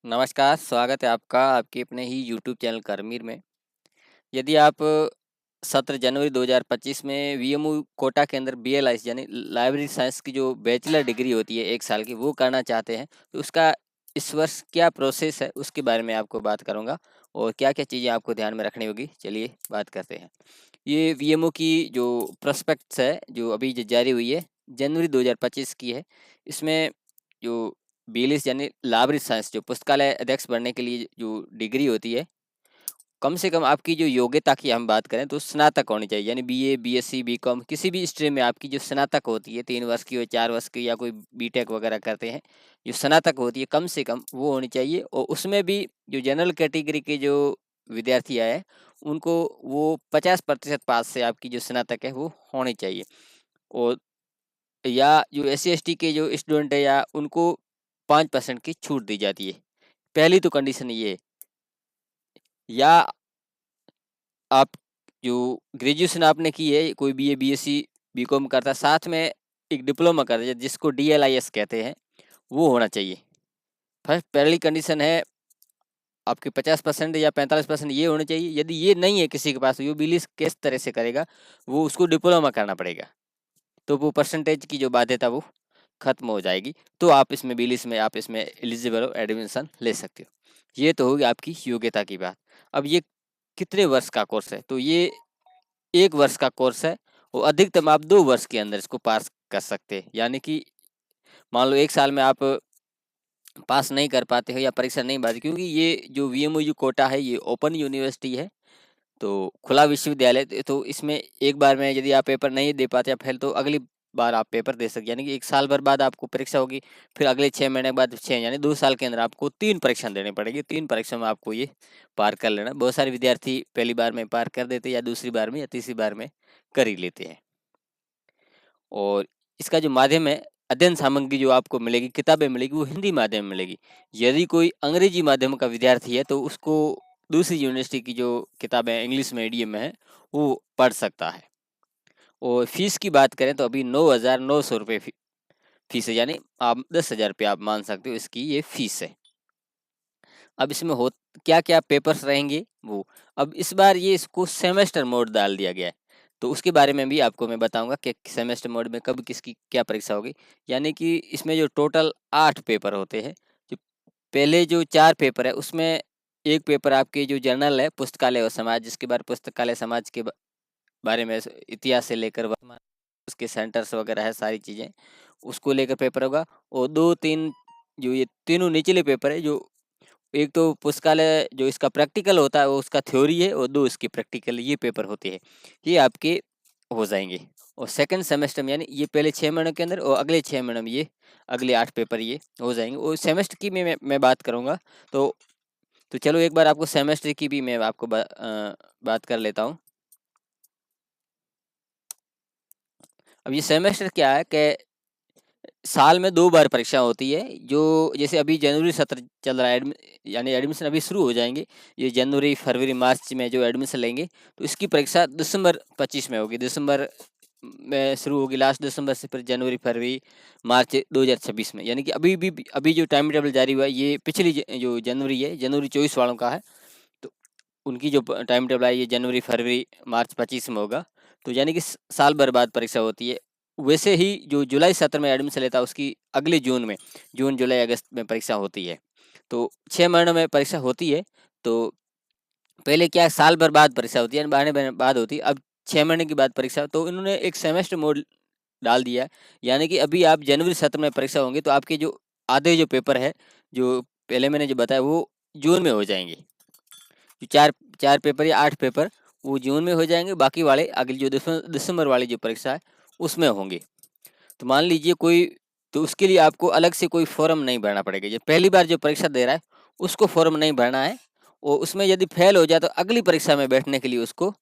नमस्कार, स्वागत है आपका आपके अपने ही यूट्यूब चैनल करमीर में। यदि आप 17 जनवरी 2025 में वीएमयू कोटा के अंदर बीएलआईसी यानी लाइब्रेरी साइंस की जो बैचलर डिग्री होती है 1 साल की वो करना चाहते हैं, तो उसका इस वर्ष क्या प्रोसेस है उसके बारे में आपको बात करूँगा और क्या-क्या चीज़ें आपको ध्यान में रखनी होगी। चलिए बात करते हैं। ये वीएमओ की जो प्रोस्पेक्ट्स है, जो अभी ज जारी हुई है, जनवरी 2025 की है। इसमें जो बीएलएस यानी लाइब्रेरी साइंस जो पुस्तकालय अध्यक्ष बनने के लिए जो डिग्री होती है, कम से कम आपकी जो योग्यता की हम बात करें तो स्नातक होनी चाहिए। यानी बीए, बीएससी, बीकॉम किसी भी स्ट्रीम में आपकी जो स्नातक होती है 3 वर्ष की हो, 4 वर्ष की या कोई बीटेक वगैरह करते हैं, जो स्नातक होती है कम से कम वो होनी चाहिए और उसमें भी जो जनरल कैटेगरी के जो विद्यार्थी आए हैं, उनको वो 50% पास से आपकी जो स्नातक है वो होनी चाहिए। और या जो एससी-एसटी के जो स्टूडेंट है या उनको 5% की छूट दी जाती है। पहली तो कंडीशन ये है। या आप जो ग्रेजुएशन आपने की है, कोई बीए, बीएससी, बीकॉम करता है, साथ में एक डिप्लोमा कर दिया जिसको डीएलआईएस कहते हैं, वो होना चाहिए। फर्स्ट पहली कंडीशन है आपके 50% या 45% ये होने चाहिए। यदि ये नहीं है किसी के पास, वो बिलीस किस तरह से करेगा, वो उसको डिप्लोमा करना पड़ेगा। तो वो परसेंटेज की जो बाध्यता वो खत्म हो जाएगी, तो आप इसमें बिलीस में आप इसमें एलिजिबल हो, एडमिशन ले सकते हो। ये तो होगी आपकी योग्यता की बात। अब ये कितने वर्ष का कोर्स है? तो ये 1 वर्ष का कोर्स है और अधिकतम आप 2 वर्ष के अंदर इसको पास कर सकते हैं। यानी कि मान लो 1 साल में आप पास नहीं कर पाते हो या परीक्षा नहीं पाते, क्योंकि ये जो वीएमओयू कोटा है ये ओपन यूनिवर्सिटी है, तो खुला विश्वविद्यालय, तो इसमें एक बार में यदि आप पेपर नहीं दे पाते या फेल, तो अगली बार आप पेपर दे सकते, यानी कि 1 साल भर बाद आपको परीक्षा होगी, फिर अगले 6 महीने के बाद 6 यानी 2 साल के अंदर आपको 3 परीक्षा देनी पड़ेगी। 3 परीक्षा में आपको ये पार कर लेना। बहुत सारे विद्यार्थी पहली बार में पार कर देते हैं या दूसरी बार में या तीसरी बार में कर ही लेते हैं। और इसका जो माध्यम है, अध्ययन सामग्री जो आपको मिलेगी, किताबें मिलेगी, वो हिंदी माध्यम में मिलेगी। यदि कोई अंग्रेजी माध्यम का विद्यार्थी है, तो उसको दूसरी यूनिवर्सिटी की जो किताबें इंग्लिश मीडियम में है, वो पढ़ सकता है। और फीस की बात करें तो अभी 9,900 रुपये फीस है, यानी आप 10,000 रुपये आप मान सकते हो इसकी ये फीस है। अब इसमें हो क्या-क्या पेपर्स रहेंगे वो। अब इस बार ये इसको सेमेस्टर मोड डाल दिया गया है। तो उसके बारे में भी आपको मैं बताऊँगा कि सेमेस्टर मोड में कब किसकी क्या परीक्षा होगी। यानी कि इसमें जो टोटल 8 पेपर होते हैं। जो पहले जो 4 पेपर है उसमें एक पेपर आपके जो जर्नल है पुस्तकालय और समाज, जिसके बारे पुस्तकालय समाज के बारे में इतिहास से लेकर वर्तमान उसके सेंटर्स वगैरह है सारी चीज़ें, उसको लेकर पेपर होगा। और 2-3 जो ये तीनों निचले पेपर है, जो एक तो पुस्तकालय जो इसका प्रैक्टिकल होता है वो उसका थ्योरी है और 2 इसके प्रैक्टिकल ये पेपर होते हैं। ये आपके हो जाएँगे और सेकंड सेमेस्टर में यानी ये पहले 6 महीनों के अंदर और अगले 6 महीनों में ये अगले 8 पेपर ये हो जाएँगे। और सेमेस्टर की मैं बात करूँगा, तो चलो एक बार आपको सेमेस्टर की भी मैं आपको बात कर लेता हूँ। अब ये सेमेस्टर क्या है कि साल में 2 बार परीक्षा होती है, जो जैसे अभी जनवरी सत्र चल रहा है, यानी एडमिशन अभी शुरू हो जाएँगे। ये जनवरी, फरवरी, मार्च में जो एडमिशन लेंगे, तो इसकी परीक्षा दिसंबर 25 में होगी। दिसंबर में शुरू होगी, लास्ट दिसंबर से फिर जनवरी, फरवरी, मार्च 2026 में। यानी कि अभी जो टाइम टेबल जारी हुआ है, ये पिछली जो जनवरी है, जनवरी 24 वालों का है। तो उनकी जो टाइम टेबल है, ये जनवरी, फरवरी, मार्च 25 में होगा। तो यानी कि साल भर बाद परीक्षा होती है। वैसे ही जो जुलाई सत्र में एडमिशन लेता है उसकी अगले जून, जुलाई, अगस्त में परीक्षा होती है। तो 6 महीनों में परीक्षा होती है। तो पहले क्या है, साल भर बाद परीक्षा होती है, यानी महीने बाद होती है। अब 6 महीने के बाद परीक्षा, तो इन्होंने एक सेमेस्टर मोड डाल दिया है। यानी कि अभी आप जनवरी सत्र में परीक्षा होंगे, तो आपके जो आधे जो पेपर है, जो पहले मैंने जो बताया वो जून में हो जाएँगे। जो 4 पेपर या 8 पेपर वो जून में हो जाएँगे, बाकी वाले अगली जो दिसंबर वाली जो परीक्षा है उसमें होंगे। तो मान लीजिए कोई, तो उसके लिए आपको अलग से कोई फॉर्म नहीं भरना पड़ेगा। जो पहली बार जो परीक्षा दे रहा है उसको फॉर्म नहीं भरना है, और उसमें यदि फेल हो जाए तो अगली परीक्षा में बैठने के लिए उसको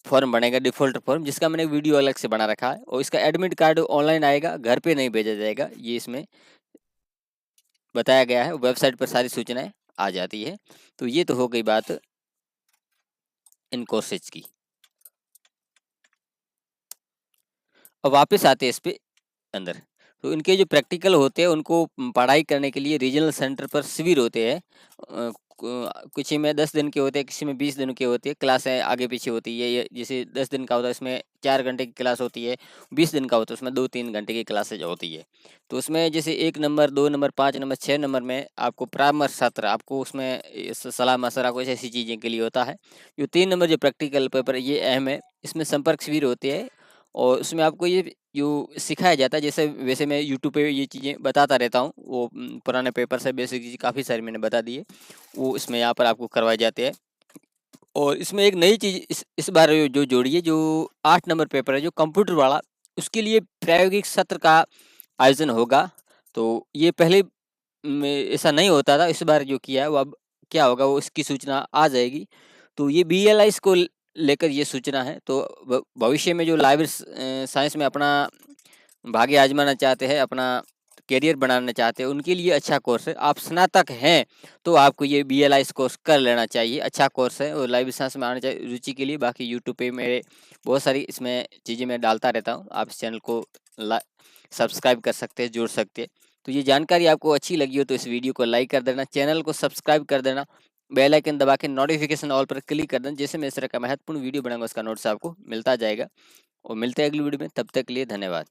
फॉर्म बनेगा, डिफ़ॉल्ट फॉर्म, जिसका मैंने वीडियो अलग से बना रखा है। और इसका एडमिट कार्ड ऑनलाइन आएगा, घर पे नहीं भेजा जाएगा, ये इसमें बताया गया है। वेबसाइट पर सारी सूचनाएँ आ जाती है। तो ये तो हो गई बात इन कोर्सेज़ की। अब वापस आते हैं इस पे अंदर। तो इनके जो प्रैक्टिकल होते हैं उनको पढ़ाई करने के लिए रीजनल सेंटर पर शिविर होते हैं। कुछ में 10 दिन के होते हैं, किसी में 20 दिन के होते हैं, क्लासें आगे पीछे होती है। ये जैसे 10 दिन का होता है इसमें 4 घंटे की क्लास होती है, 20 दिन का होता है उसमें 2-3 घंटे की क्लासेज होती है। तो उसमें जैसे 1 नंबर, 2 नंबर, 5 नंबर, 6 नंबर में आपको परामर्श सत्र, आपको उसमें सलाह मशवरा कुछ ऐसी चीज़ें के लिए होता है। जो 3 नंबर जो प्रैक्टिकल पेपर ये अहम है, इसमें संपर्क शिविर होते हैं और उसमें आपको ये जो सिखाया जाता है, जैसे वैसे मैं यूट्यूब पे ये चीज़ें बताता रहता हूँ, वो पुराने पेपर से बेसिक चीज़ काफ़ी सारी मैंने बता दी है, वो इसमें यहाँ पर आपको करवाए जाते हैं। और इसमें एक नई चीज़ इस बार जो जोड़ी है, जो 8 नंबर पेपर है जो कंप्यूटर वाला, उसके लिए प्रायोगिक सत्र का आयोजन होगा। तो ये पहले में ऐसा नहीं होता था, इस बार जो किया है वो अब क्या होगा वो इसकी सूचना आ जाएगी। तो ये बीएलआईस को लेकर ये सूचना है। तो भविष्य में जो लाइब्रेरी साइंस में अपना भाग्य आजमाना चाहते हैं, अपना करियर बनाना चाहते हैं, उनके लिए अच्छा कोर्स है। आप स्नातक हैं तो आपको ये बीएलआईस कोर्स कर लेना चाहिए, अच्छा कोर्स है और लाइब्रेरी साइंस में आना चाहिए रुचि के लिए। बाकी यूट्यूब पे मेरे बहुत सारी इसमें चीज़ें मैं डालता रहता हूँ, आप इस चैनल को सब्सक्राइब कर सकते हैं, जुड़ सकते हैं। तो ये जानकारी आपको अच्छी लगी हो तो इस वीडियो को लाइक कर देना, चैनल को सब्सक्राइब कर देना, बेल आइकन दबा के नोटिफिकेशन ऑल पर क्लिक कर देना, जैसे मैं इस तरह का महत्वपूर्ण वीडियो बनाऊंगा उसका नोट्स आपको मिलता जाएगा। और मिलते हैं अगली वीडियो में, तब तक के लिए धन्यवाद।